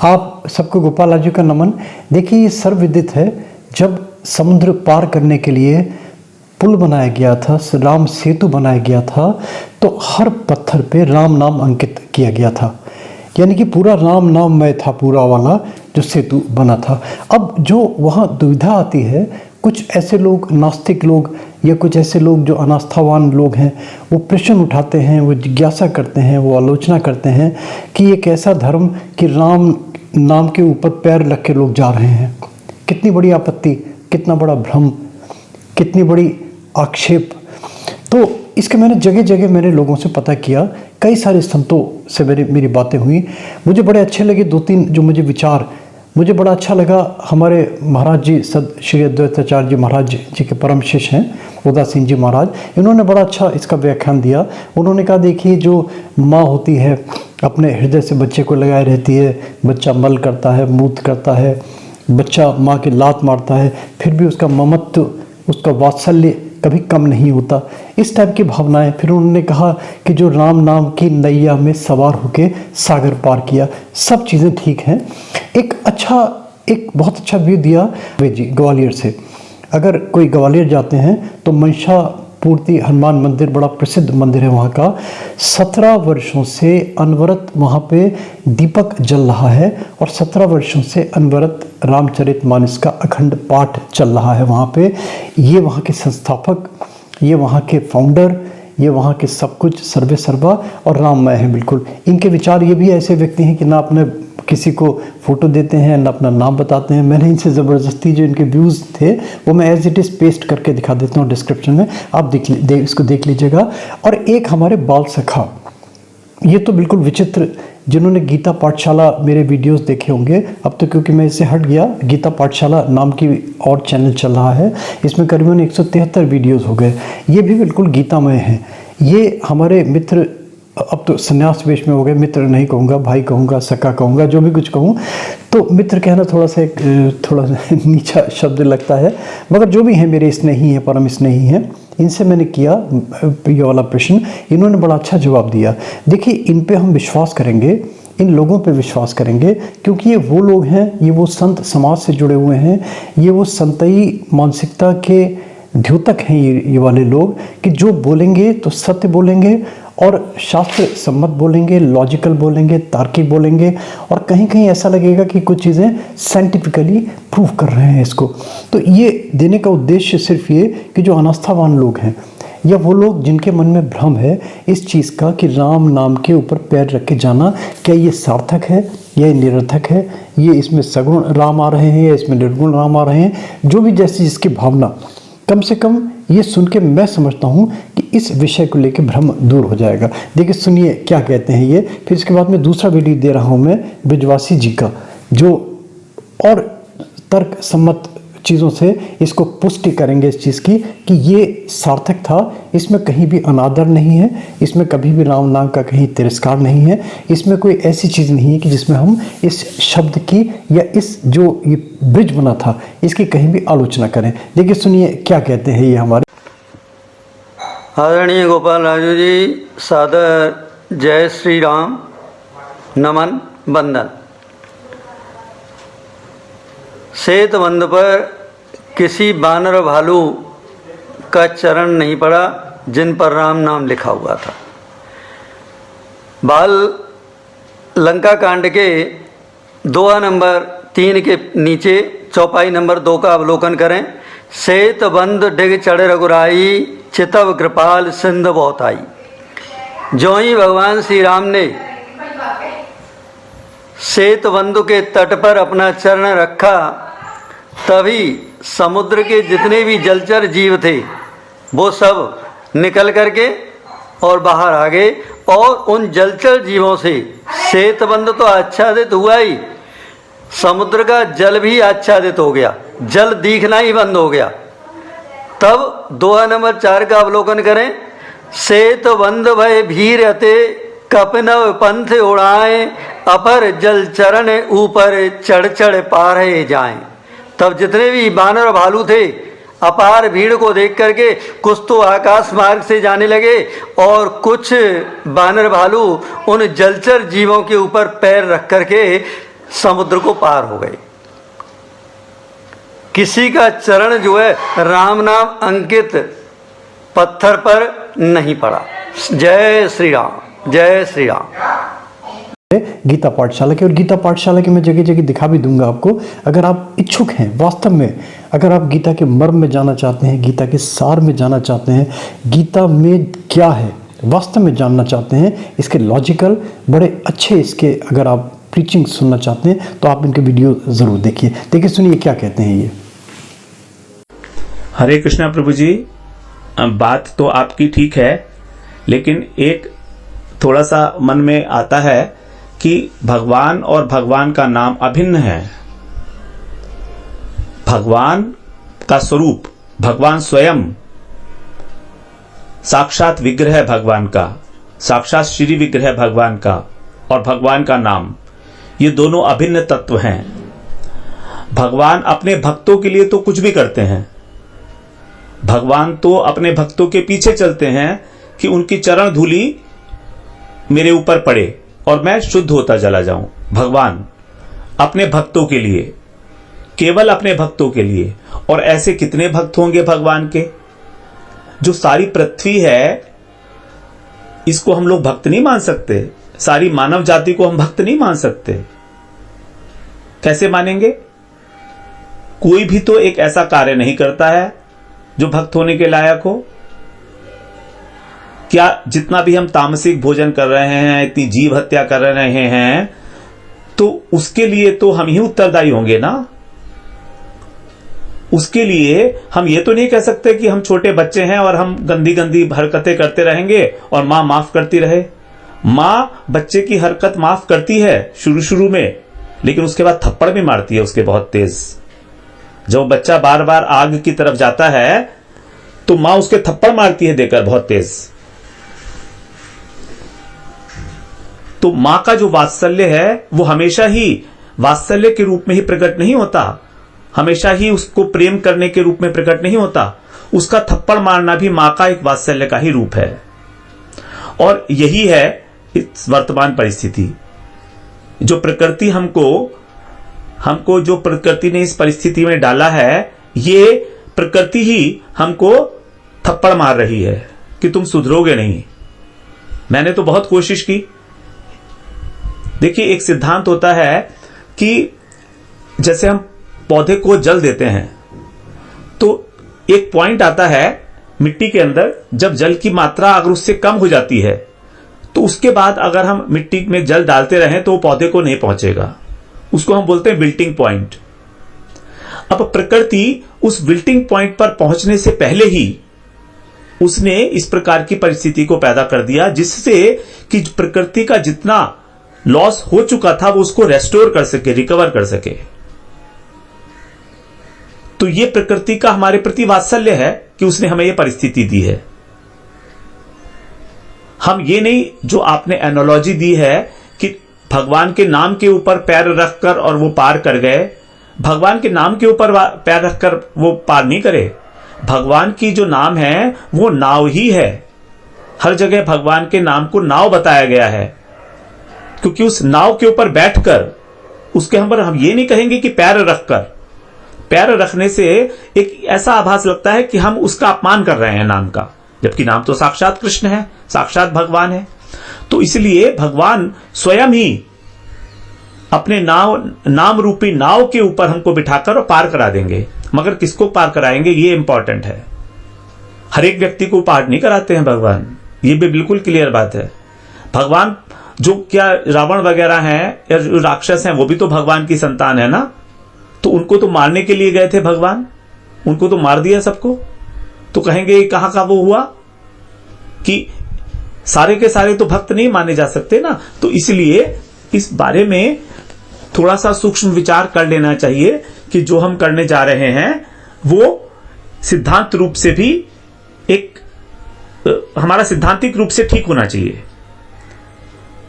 आप सबको गोपाल जी का नमन। देखिए, ये सर्वविदित है, जब समुद्र पार करने के लिए पुल बनाया गया था, राम सेतु बनाया गया था, तो हर पत्थर पे राम नाम अंकित किया गया था। यानी कि पूरा राम नाममय था पूरा वाला जो सेतु बना था। अब जो वहाँ दुविधा आती है, कुछ ऐसे लोग, नास्तिक लोग या कुछ ऐसे लोग जो अनास्थावान लोग हैं, वो प्रश्न उठाते हैं, वो जिज्ञासा करते हैं, वो आलोचना करते हैं कि एक ऐसा धर्म कि राम नाम के ऊपर पैर रख के लोग जा रहे हैं। कितनी बड़ी आपत्ति, कितना बड़ा भ्रम, कितनी बड़ी आक्षेप। तो इसके मैंने जगह जगह मैंने लोगों से पता किया, कई सारे संतों से मेरी बातें हुई। मुझे बड़े अच्छे लगे दो तीन जो मुझे विचार, मुझे बड़ा अच्छा लगा। हमारे महाराज जी सद श्री अद्वैताचार्य जी महाराज जी के परम शिष्य हैं उदासीन जी महाराज, इन्होंने बड़ा अच्छा इसका व्याख्यान दिया। उन्होंने कहा, देखिए जो माँ होती है अपने हृदय से बच्चे को लगाए रहती है, बच्चा मल करता है, मूत्र करता है, बच्चा माँ की लात मारता है, फिर भी उसका ममत्व, उसका वात्सल्य कभी कम नहीं होता, इस टाइप की भावनाएं। फिर उन्होंने कहा कि जो राम नाम की नैया में सवार होके सागर पार किया, सब चीज़ें ठीक हैं। एक बहुत अच्छा व्यू दिया वे जी ग्वालियर से। अगर कोई ग्वालियर जाते हैं तो मनसा पूर्ति हनुमान मंदिर बड़ा प्रसिद्ध मंदिर है वहाँ का। 17 वर्षों से अनवरत वहाँ पे दीपक जल रहा है और 17 वर्षों से अनवरत रामचरितमानस का अखंड पाठ चल रहा है वहाँ पे। ये वहाँ के संस्थापक, ये वहाँ के फाउंडर, ये वहाँ के सब कुछ सर्वे सर्वा और राममय है बिल्कुल। इनके विचार ये भी ऐसे व्यक्ति हैं कि ना अपने किसी को फ़ोटो देते हैं ना अपना नाम बताते हैं। मैंने इनसे ज़बरदस्ती जो इनके व्यूज़ थे वो मैं एज इट इज़ पेस्ट करके दिखा देता हूँ डिस्क्रिप्शन में, आप इसको देख लीजिएगा। और एक हमारे बाल सखा, ये तो बिल्कुल विचित्र, जिन्होंने गीता पाठशाला मेरे वीडियोस देखे होंगे, अब तो क्योंकि मैं इससे हट गया, गीता पाठशाला नाम की और चैनल चल रहा है, इसमें करीबन 173 वीडियोस हो गए। ये भी बिल्कुल गीतामय हैं। ये हमारे मित्र, अब तो संन्यास वेश में हो गए, मित्र नहीं कहूँगा, भाई कहूँगा, सखा कहूँगा, जो भी कुछ कहूँ, तो मित्र कहना थोड़ा सा नीचा शब्द लगता है, मगर जो भी हैं मेरे स्नेही हैं, परम स्नेही हैं। इनसे मैंने किया ये वाला प्रश्न, इन्होंने बड़ा अच्छा जवाब दिया। देखिए, इन पे हम विश्वास करेंगे, इन लोगों पे विश्वास करेंगे, क्योंकि ये वो लोग हैं, ये वो संत समाज से जुड़े हुए हैं, ये वो संतई मानसिकता के द्योतक हैं ये वाले लोग, कि जो बोलेंगे तो सत्य बोलेंगे और शास्त्र सम्मत बोलेंगे, लॉजिकल बोलेंगे, तार्किक बोलेंगे, और कहीं कहीं ऐसा लगेगा कि कुछ चीज़ें साइंटिफिकली प्रूव कर रहे हैं इसको। तो ये देने का उद्देश्य सिर्फ ये कि जो अनास्थावान लोग हैं या वो लोग जिनके मन में भ्रम है इस चीज़ का कि राम नाम के ऊपर पैर रख के जाना, क्या ये सार्थक है या ये निरर्थक है, ये इसमें सगुण राम आ रहे हैं या इसमें निर्गुण राम आ रहे हैं, जो भी जैसी जिसकी भावना, कम से कम ये सुन के मैं समझता हूँ कि इस विषय को लेकर भ्रम दूर हो जाएगा। देखिए, सुनिए क्या कहते हैं ये। फिर इसके बाद में दूसरा वीडियो दे रहा हूँ मैं ब्रिजवासी जी का, जो और तर्क सम्मत चीज़ों से इसको पुष्टि करेंगे इस चीज़ की कि ये सार्थक था, इसमें कहीं भी अनादर नहीं है, इसमें कभी भी राम नाम का कहीं तिरस्कार नहीं है, इसमें कोई ऐसी चीज़ नहीं है कि जिसमें हम इस शब्द की या इस जो ये ब्रिज बना था इसकी कहीं भी आलोचना करें। देखिए, सुनिए क्या कहते हैं ये हमारे। आदरणीय गोपाल राजू जी, सादर जय श्री राम, नमन वंदन। सेतुबंध पर किसी बानर भालू का चरण नहीं पड़ा जिन पर राम नाम लिखा हुआ था। बाल लंका कांड के दोहा नंबर 3 के नीचे चौपाई नंबर 2 का अवलोकन करें। सेतुबंध डिग चढ़ रघुराई, चितव कृपाल सिंध बहुत आई। जो ही भगवान श्री राम ने सेतुबंध के तट पर अपना चरण रखा, तभी समुद्र के जितने भी जलचर जीव थे वो सब निकल करके और बाहर आ गए, और उन जलचर जीवों से सेतुबंध तो आच्छादित हुआ ही, समुद्र का जल भी आच्छादित हो गया, जल दिखना ही बंद हो गया। तब दोहा नंबर 4 का अवलोकन करें। सेतुबंध भय भीर अते, कपिनव पंथ उड़ाए, अपर जल चरण ऊपर चढ़ चढ़ पार जाएं। तब जितने भी बानर और भालू थे अपार भीड़ को देख करके कुछ तो आकाश मार्ग से जाने लगे और कुछ बानर भालू उन जलचर जीवों के ऊपर पैर रख करके समुद्र को पार हो गए। किसी का चरण जो है राम नाम अंकित पत्थर पर नहीं पड़ा। जय श्री राम, जय श्री राम। गीता पाठशाला के, और गीता पाठशाला के मैं जगह जगह दिखा भी दूंगा आपको। अगर आप इच्छुक हैं वास्तव में, अगर आप गीता के मर्म में जाना चाहते हैं, गीता के सार में जाना चाहते हैं, गीता में क्या है वास्तव में जानना चाहते हैं, इसके लॉजिकल बड़े अच्छे इसके अगर आप प्रीचिंग सुनना चाहते हैं तो आप इनके वीडियो ज़रूर देखिए। देखिए सुनिए क्या कहते हैं ये। हरे कृष्णा प्रभु जी, बात तो आपकी ठीक है, लेकिन एक थोड़ा सा मन में आता है कि भगवान और भगवान का नाम अभिन्न है। भगवान का स्वरूप, भगवान स्वयं साक्षात विग्रह है भगवान का, साक्षात श्री विग्रह है भगवान का, और भगवान का नाम, ये दोनों अभिन्न तत्व हैं। भगवान अपने भक्तों के लिए तो कुछ भी करते हैं। भगवान तो अपने भक्तों के पीछे चलते हैं कि उनकी चरण धूलि मेरे ऊपर पड़े और मैं शुद्ध होता चला जाऊं। भगवान अपने भक्तों के लिए, केवल अपने भक्तों के लिए। और ऐसे कितने भक्त होंगे भगवान के? जो सारी पृथ्वी है, इसको हम लोग भक्त नहीं मान सकते। सारी मानव जाति को हम भक्त नहीं मान सकते। कैसे मानेंगे? कोई भी तो एक ऐसा कार्य नहीं करता है जो भक्त होने के लायक हो। क्या जितना भी हम तामसिक भोजन कर रहे हैं, इतनी जीव हत्या कर रहे हैं, तो उसके लिए तो हम ही उत्तरदायी होंगे ना। उसके लिए हम ये तो नहीं कह सकते कि हम छोटे बच्चे हैं और हम गंदी गंदी हरकतें करते रहेंगे और मां माफ करती रहे। मां बच्चे की हरकत माफ करती है शुरू शुरू में, लेकिन उसके बाद थप्पड़ भी मारती है उसके बहुत तेज। जब बच्चा बार बार आग की तरफ जाता है तो मां उसके थप्पड़ मारती है देकर बहुत तेज। तो मां का जो वात्सल्य है वो हमेशा ही वात्सल्य के रूप में ही प्रकट नहीं होता, हमेशा ही उसको प्रेम करने के रूप में प्रकट नहीं होता। उसका थप्पड़ मारना भी मां का एक वात्सल्य का ही रूप है। और यही है इस वर्तमान परिस्थिति। जो प्रकृति हमको जो प्रकृति ने इस परिस्थिति में डाला है, ये प्रकृति ही हमको थप्पड़ मार रही है कि तुम सुधरोगे नहीं। मैंने तो बहुत कोशिश की। देखिए, एक सिद्धांत होता है कि जैसे हम पौधे को जल देते हैं तो एक पॉइंट आता है मिट्टी के अंदर, जब जल की मात्रा अगर उससे कम हो जाती है तो उसके बाद अगर हम मिट्टी में जल डालते रहें तो वो पौधे को नहीं पहुंचेगा। उसको हम बोलते हैं विल्टिंग पॉइंट। अब प्रकृति उस विल्टिंग पॉइंट पर पहुंचने से पहले ही उसने इस प्रकार की परिस्थिति को पैदा कर दिया, जिससे कि प्रकृति का जितना लॉस हो चुका था वो उसको रेस्टोर कर सके, रिकवर कर सके। तो ये प्रकृति का हमारे प्रति वात्सल्य है कि उसने हमें ये परिस्थिति दी है। हम ये नहीं, जो आपने एनालॉजी दी है कि भगवान के नाम के ऊपर पैर रखकर और वो पार कर गए, भगवान के नाम के ऊपर पैर रखकर वो पार नहीं करे। भगवान की जो नाम है वो नाव ही है। हर जगह भगवान के नाम को नाव बताया गया है, क्योंकि उस नाव के ऊपर बैठकर उसके हम ये नहीं कहेंगे कि पैर रखकर। पैर रखने से एक ऐसा आभास लगता है कि हम उसका अपमान कर रहे हैं नाम का, जबकि नाम तो साक्षात कृष्ण है, साक्षात भगवान है। तो इसलिए भगवान स्वयं ही अपने नाम रूपी नाव के ऊपर हमको बिठाकर और पार करा देंगे। मगर किसको पार कराएंगे, ये इंपॉर्टेंट है। हर एक व्यक्ति को पार नहीं कराते हैं भगवान, ये भी बिल्कुल क्लियर बात है। भगवान जो क्या रावण वगैरह हैं या जो राक्षस हैं, वो भी तो भगवान की संतान है ना। तो उनको तो मारने के लिए गए थे भगवान, उनको तो मार दिया सबको। तो कहेंगे कहां का वो हुआ कि सारे के सारे तो भक्त नहीं माने जा सकते ना। तो इसलिए इस बारे में थोड़ा सा सूक्ष्म विचार कर लेना चाहिए कि जो हम करने जा रहे हैं वो सिद्धांत रूप से भी एक हमारा सिद्धांतिक रूप से ठीक होना चाहिए।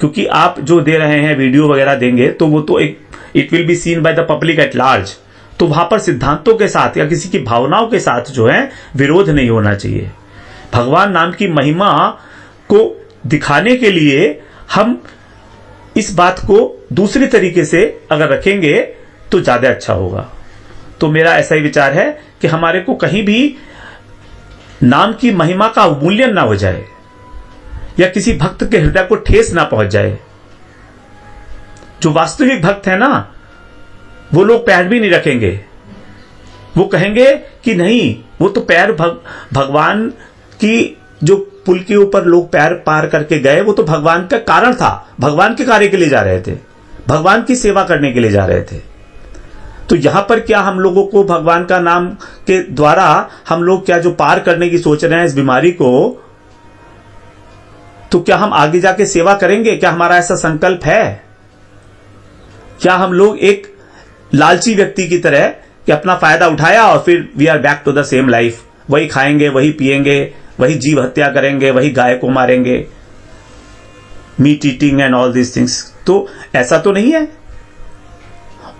क्योंकि आप जो दे रहे हैं वीडियो वगैरह देंगे तो वो तो एक it will be seen by the public at large. तो वहां पर सिद्धांतों के साथ या किसी की भावनाओं के साथ जो है विरोध नहीं होना चाहिए। भगवान नाम की महिमा को दिखाने के लिए हम इस बात को दूसरी तरीके से अगर रखेंगे तो ज्यादा अच्छा होगा। तो मेरा ऐसा ही विचार है कि हमारे को कहीं भी नाम की महिमा का अवमूल्यन ना हो जाए या किसी भक्त के हृदय को ठेस ना पहुंच जाए। जो वास्तविक भक्त है ना, वो लोग पैर भी नहीं रखेंगे। वो कहेंगे कि नहीं, वो तो पैर भगवान की, जो पुल के ऊपर लोग पैर पार करके गए, वो तो भगवान का कारण था, भगवान के कार्य के लिए जा रहे थे, भगवान की सेवा करने के लिए जा रहे थे। तो यहां पर क्या हम लोगों को भगवान का नाम के द्वारा हम लोग क्या जो पार करने की सोच रहे हैं इस बीमारी को, तो क्या हम आगे जाके सेवा करेंगे? क्या हमारा ऐसा संकल्प है? क्या हम लोग एक लालची व्यक्ति की तरह कि अपना फायदा उठाया और फिर we are back to the same life, वही खाएंगे, वही पिएंगे, वही जीव हत्या करेंगे, वही गाय को मारेंगे, meat eating and all this things? तो ऐसा तो नहीं है।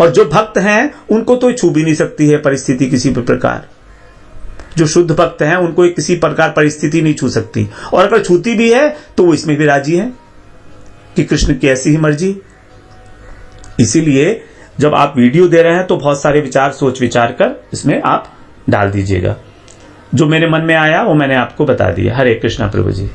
और जो भक्त हैं उनको तो छू भी नहीं सकती है परिस्थिति किसी भी प्रकार। जो शुद्ध भक्त हैं उनको किसी प्रकार परिस्थिति नहीं छू सकती, और अगर छूती भी है तो वो इसमें भी राजी है कि कृष्ण की ऐसी ही मर्जी। इसीलिए जब आप वीडियो दे रहे हैं तो बहुत सारे विचार सोच विचार कर इसमें आप डाल दीजिएगा। जो मेरे मन में आया वो मैंने आपको बता दिया। हरे कृष्णा प्रभु जी।